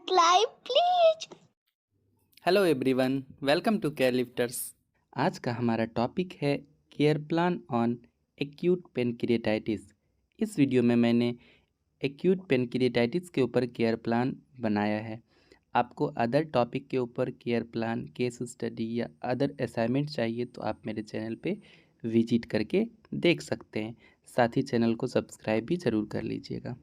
subscribe please. Hello everyone, welcome to Care Lifters. आज का हमारा टॉपिक है care plan on acute pancreatitis. इस वीडियो में मैंने एक्यूट पेनक्रिएटाइटिस के ऊपर केयर प्लान बनाया है। आपको अदर टॉपिक के ऊपर केयर प्लान, केस स्टडी या अदर असाइनमेंट चाहिए तो आप मेरे चैनल पे विजिट करके देख सकते हैं। साथ ही चैनल को सब्सक्राइब भी ज़रूर कर लीजिएगा।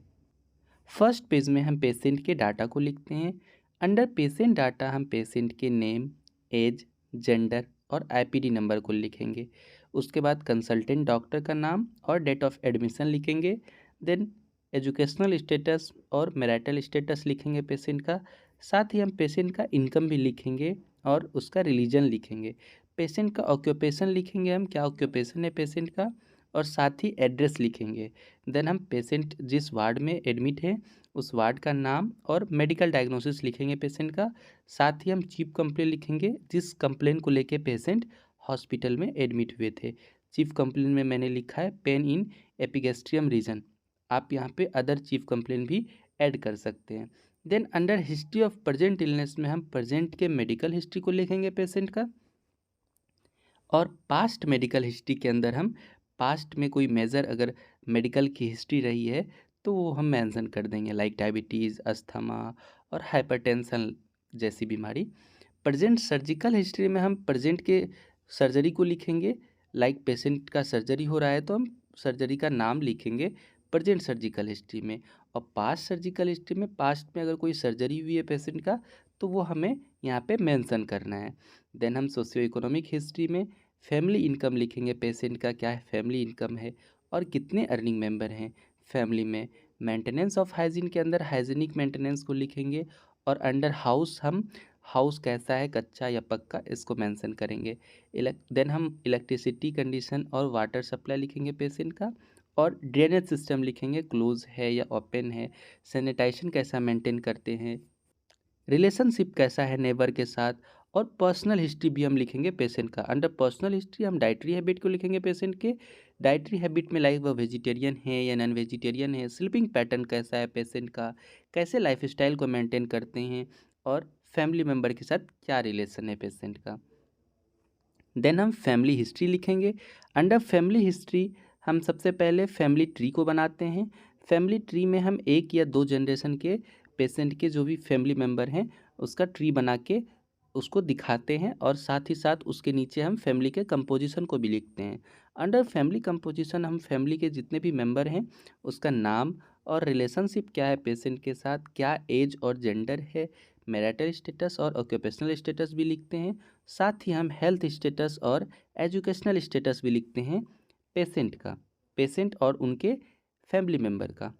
फर्स्ट पेज में हम पेशेंट के डाटा को लिखते हैं। अंडर पेशेंट डाटा हम पेशेंट के नेम, एज, जेंडर और आईपीडी नंबर को लिखेंगे। उसके बाद कंसल्टेंट डॉक्टर का नाम और डेट ऑफ एडमिशन लिखेंगे। देन एजुकेशनल स्टेटस और मैरिटल स्टेटस लिखेंगे पेशेंट का। साथ ही हम पेशेंट का इनकम भी लिखेंगे और उसका रिलीजन लिखेंगे। पेशेंट का ऑक्यूपेशन लिखेंगे, हम क्या ऑक्यूपेशन है पेशेंट का, और साथ ही एड्रेस लिखेंगे। देन हम पेशेंट जिस वार्ड में एडमिट है उस वार्ड का नाम और मेडिकल डायग्नोसिस लिखेंगे पेशेंट का। साथ ही हम चीफ कंप्लेन लिखेंगे, जिस कंप्लेन को लेके पेशेंट हॉस्पिटल में एडमिट हुए थे। चीफ कंप्लेन में मैंने लिखा है पेन इन एपिगैस्ट्रियम रीजन। आप यहाँ पे अदर चीफ कंप्लेन भी ऐड कर सकते हैं। Then under history of present illness में हम प्रेजेंट के मेडिकल हिस्ट्री को लिखेंगे पेशेंट का। और पास्ट मेडिकल हिस्ट्री के अंदर हम पास्ट में कोई मेजर अगर मेडिकल की हिस्ट्री रही है तो वो हम मेंशन कर देंगे, लाइक डायबिटीज़, अस्थमा और हाइपरटेंशन जैसी बीमारी। प्रेजेंट सर्जिकल हिस्ट्री में हम प्रेजेंट के सर्जरी को लिखेंगे, लाइक पेशेंट का सर्जरी हो रहा है तो हम सर्जरी का नाम लिखेंगे प्रेजेंट सर्जिकल हिस्ट्री में। और पास्ट सर्जिकल हिस्ट्री में पास्ट में अगर कोई सर्जरी हुई है पेशेंट का तो वो हमें यहाँ पे मेंशन करना है। देन हम सोशियो इकोनॉमिक हिस्ट्री में फैमिली इनकम लिखेंगे, पेशेंट का क्या है फैमिली इनकम है और कितने अर्निंग मेंबर हैं फैमिली में। मेंटेनेंस ऑफ हाइजीन के अंदर हाइजीनिक मेंटेनेंस को लिखेंगे। और अंडर हाउस हम हाउस कैसा है, कच्चा या पक्का, इसको मेंशन करेंगे। देन हम इलेक्ट्रिसिटी कंडीशन और वाटर सप्लाई लिखेंगे पेशेंट का। और ड्रेनेज सिस्टम लिखेंगे, क्लोज है या ओपन है। सैनिटाइजेशन कैसा मेंटेन करते हैं, रिलेशनशिप कैसा है नेबर के साथ। और पर्सनल हिस्ट्री भी हम लिखेंगे पेशेंट का। अंडर पर्सनल हिस्ट्री हम डाइटरी हैबिट को लिखेंगे पेशेंट के। डाइटरी हैबिट में लाइक वह वेजिटेरियन है या नॉन वेजिटेरियन है, स्लीपिंग पैटर्न कैसा है पेशेंट का, कैसे लाइफस्टाइल को मेंटेन करते हैं, और फैमिली मेम्बर के साथ क्या रिलेशन है पेशेंट का। देन हम फैमिली हिस्ट्री लिखेंगे। अंडर फैमिली हिस्ट्री हम सबसे पहले फैमिली ट्री को बनाते हैं। फैमिली ट्री में हम एक या दो जनरेशन के पेशेंट के जो भी फैमिली मेम्बर हैं उसका ट्री बना के उसको दिखाते हैं, और साथ ही साथ उसके नीचे हम फैमिली के कंपोजिशन को भी लिखते हैं। अंडर फैमिली कंपोजिशन हम फैमिली के जितने भी मेंबर हैं उसका नाम और रिलेशनशिप क्या है पेशेंट के साथ, क्या एज और जेंडर है, मैरिटल स्टेटस और ऑक्यूपेशनल स्टेटस भी लिखते हैं। साथ ही हम हेल्थ स्टेटस और एजुकेशनल स्टेटस भी लिखते हैं पेशेंट का, पेशेंट और उनके फैमिली मेम्बर का।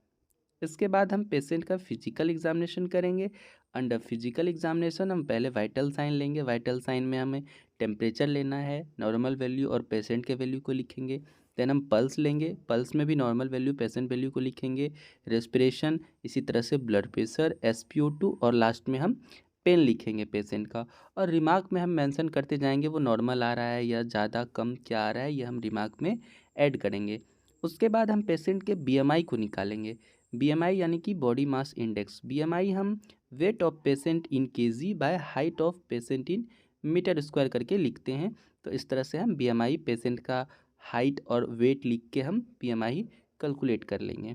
इसके बाद हम पेशेंट का फिजिकल एग्जामिनेशन करेंगे। अंडर फिजिकल एग्जामिनेशन हम पहले वाइटल साइन लेंगे। वाइटल साइन में हमें टेम्परेचर लेना है, नॉर्मल वैल्यू और पेशेंट के वैल्यू को लिखेंगे। देन हम पल्स लेंगे, पल्स में भी नॉर्मल वैल्यू पेशेंट वैल्यू को लिखेंगे। रेस्पिरेशन, इसी तरह से ब्लड प्रेशर, SpO2 और लास्ट में हम पेन लिखेंगे पेशेंट का। और रिमार्क में हम मेंशन करते जाएंगे वो नॉर्मल आ रहा है या ज़्यादा कम क्या आ रहा है, ये हम रिमार्क में ऐड करेंगे। उसके बाद हम पेशेंट के BMI को निकालेंगे। BMI यानी कि बॉडी मास इंडेक्स। BMI हम weight of patient in KG by height of patient in meter square करके लिखते हैं। तो इस तरह से हम BMI पेशेंट का हाइट और वेट लिख के हम BMI कैलकुलेट कर लेंगे।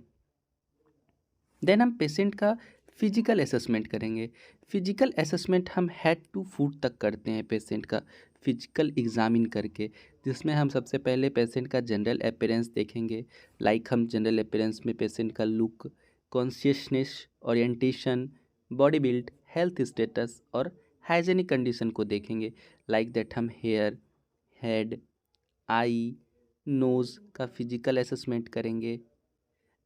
देन हम पेशेंट का फिजिकल असेसमेंट करेंगे। फिजिकल असेसमेंट हम हेड टू फुट तक करते हैं पेशेंट का फिजिकल एग्जामिन करके, जिसमें हम सबसे पहले पेशेंट का जनरल अपीयरेंस देखेंगे। लाइक हम जनरल अपीयरेंस में पेशेंट का look, consciousness, orientation, body build, health status और हाइजेनिक कंडीशन को देखेंगे। लाइक दैट हम हेयर, हेड, आई, नोज़ का फिजिकल असेसमेंट करेंगे।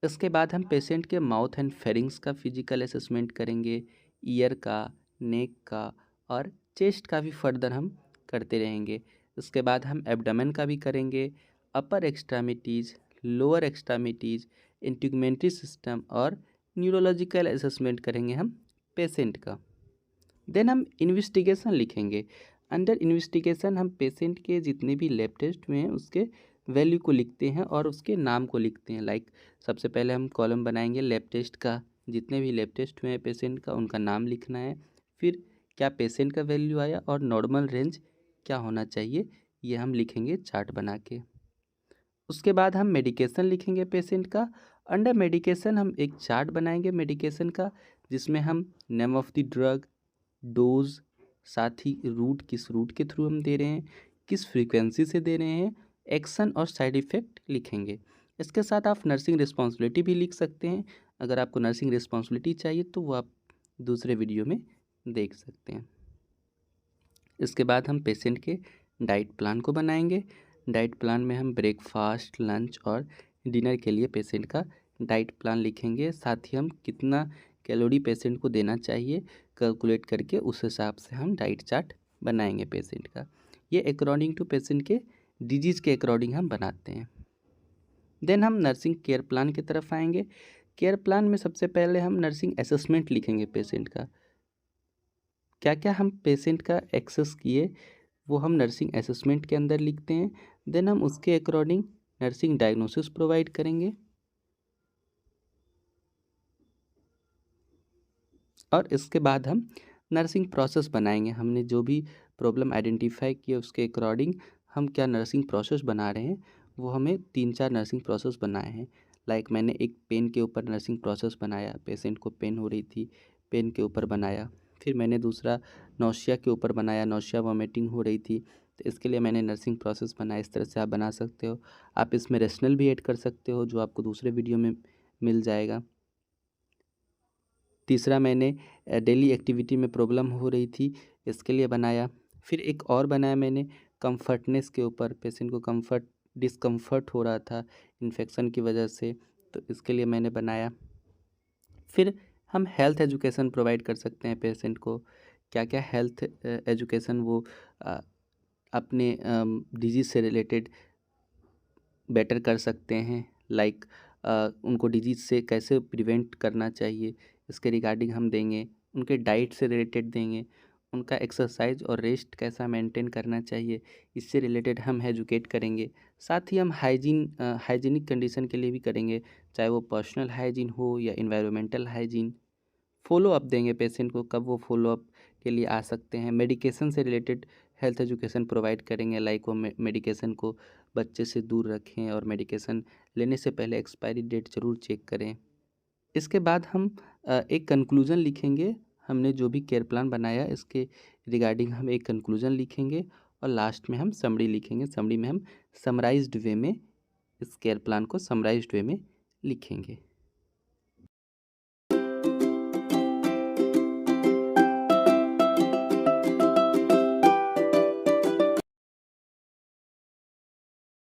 इसके बाद हम पेशेंट के माउथ एंड फेरिंग्स का फिजिकल असेसमेंट करेंगे, ईयर का, नेक का और चेस्ट का भी फर्दर हम करते रहेंगे। उसके बाद हम एब्डोमेन का भी करेंगे, अपर एक्सट्रामिटीज़, लोअर एक्सट्रामिटीज़, इंटीगुमेंट्री सिस्टम और न्यूरोलॉजिकल असेसमेंट करेंगे हम पेशेंट का। देन हम इन्वेस्टिगेशन लिखेंगे। अंडर इन्वेस्टिगेशन हम पेशेंट के जितने भी लैब टेस्ट हुए हैं उसके वैल्यू को लिखते हैं और उसके नाम को लिखते हैं। लाइक सबसे पहले हम कॉलम बनाएंगे लैब टेस्ट का जितने भी लैब टेस्ट हुए हैं पेशेंट का उनका नाम लिखना है। फिर क्या पेशेंट का वैल्यू आया और नॉर्मल रेंज क्या होना चाहिए ये हम लिखेंगे चार्ट बना के। उसके बाद हम मेडिकेशन लिखेंगे पेशेंट का। अंडर मेडिकेशन हम एक चार्ट बनाएंगे मेडिकेशन का, जिसमें हम name of the drug, dose, साथ ही रूट, किस रूट के थ्रू हम दे रहे हैं, किस फ्रीक्वेंसी से दे रहे हैं, एक्शन और साइड इफ़ेक्ट लिखेंगे। इसके साथ आप नर्सिंग रिस्पॉन्सिबिलिटी भी लिख सकते हैं। अगर आपको नर्सिंग रिस्पॉन्सिबिलिटी चाहिए तो वो आप दूसरे वीडियो में देख सकते हैं। इसके बाद हम पेशेंट के डाइट प्लान को बनाएंगे। डाइट प्लान में हम ब्रेकफास्ट, लंच और डिनर के लिए पेशेंट का डाइट प्लान लिखेंगे। साथ ही हम कितना कैलोरी पेशेंट को देना चाहिए कैलकुलेट करके उस हिसाब से हम डाइट चार्ट बनाएंगे पेशेंट का। ये अकॉर्डिंग टू पेशेंट के डिजीज़ के अकॉर्डिंग हम बनाते हैं। देन हम नर्सिंग केयर प्लान की तरफ आएंगे। केयर प्लान में सबसे पहले हम नर्सिंग असेसमेंट लिखेंगे पेशेंट का। क्या क्या हम पेशेंट का एक्सेस किए वो हम नर्सिंग असेसमेंट के अंदर लिखते हैं। देन हम उसके अकॉर्डिंग नर्सिंग डायग्नोसिस प्रोवाइड करेंगे और इसके बाद हम नर्सिंग प्रोसेस बनाएंगे। हमने जो भी प्रॉब्लम आइडेंटिफाई किए उसके अकॉर्डिंग हम क्या नर्सिंग प्रोसेस बना रहे हैं, वो हमें 3-4 नर्सिंग प्रोसेस बनाए हैं। लाइक मैंने एक पेन के ऊपर नर्सिंग प्रोसेस बनाया, पेशेंट को पेन हो रही थी, पेन के ऊपर बनाया। फिर मैंने दूसरा नौसिया के ऊपर बनाया, नौसिया वॉमिटिंग हो रही थी तो इसके लिए मैंने नर्सिंग प्रोसेस बनाया। इस तरह से आप बना सकते हो। आप इसमें रेशनल भी ऐड कर सकते हो जो आपको दूसरे वीडियो में मिल जाएगा। तीसरा मैंने डेली एक्टिविटी में प्रॉब्लम हो रही थी, इसके लिए बनाया। फिर एक और बनाया मैंने कंफर्टनेस के ऊपर, पेशेंट को डिस्कम्फर्ट हो रहा था इन्फेक्शन की वजह से, तो इसके लिए मैंने बनाया। फिर हम हेल्थ एजुकेशन प्रोवाइड कर सकते हैं पेशेंट को। क्या क्या हेल्थ एजुकेशन वो अ, अपने डिजीज़ से रिलेटेड बेटर कर सकते हैं। लाइक उनको डिजीज़ से कैसे प्रिवेंट करना चाहिए इसके रिगार्डिंग हम देंगे। उनके डाइट से रिलेटेड देंगे। उनका एक्सरसाइज और रेस्ट कैसा मेंटेन करना चाहिए इससे रिलेटेड हम एजुकेट करेंगे। साथ ही हम हाइजीनिक कंडीशन के लिए भी करेंगे, चाहे वो पर्सनल हाइजीन हो या इन्वायरमेंटल हाइजीन। फॉलो अप देंगे पेशेंट को, कब वो फॉलो अप के लिए आ सकते हैं। मेडिकेशन से रिलेटेड हेल्थ एजुकेशन प्रोवाइड करेंगे। लाइक वो मेडिकेशन को बच्चे से दूर रखें और मेडिकेशन लेने से पहले एक्सपायरी डेट ज़रूर चेक करें। इसके बाद हम एक कंक्लूज़न लिखेंगे। हमने जो भी केयर प्लान बनाया इसके रिगार्डिंग हम एक कंक्लूज़न लिखेंगे और लास्ट में हम समरी लिखेंगे। समरी में हम समराइज्ड वे में इस केयर प्लान को समराइज्ड वे में लिखेंगे।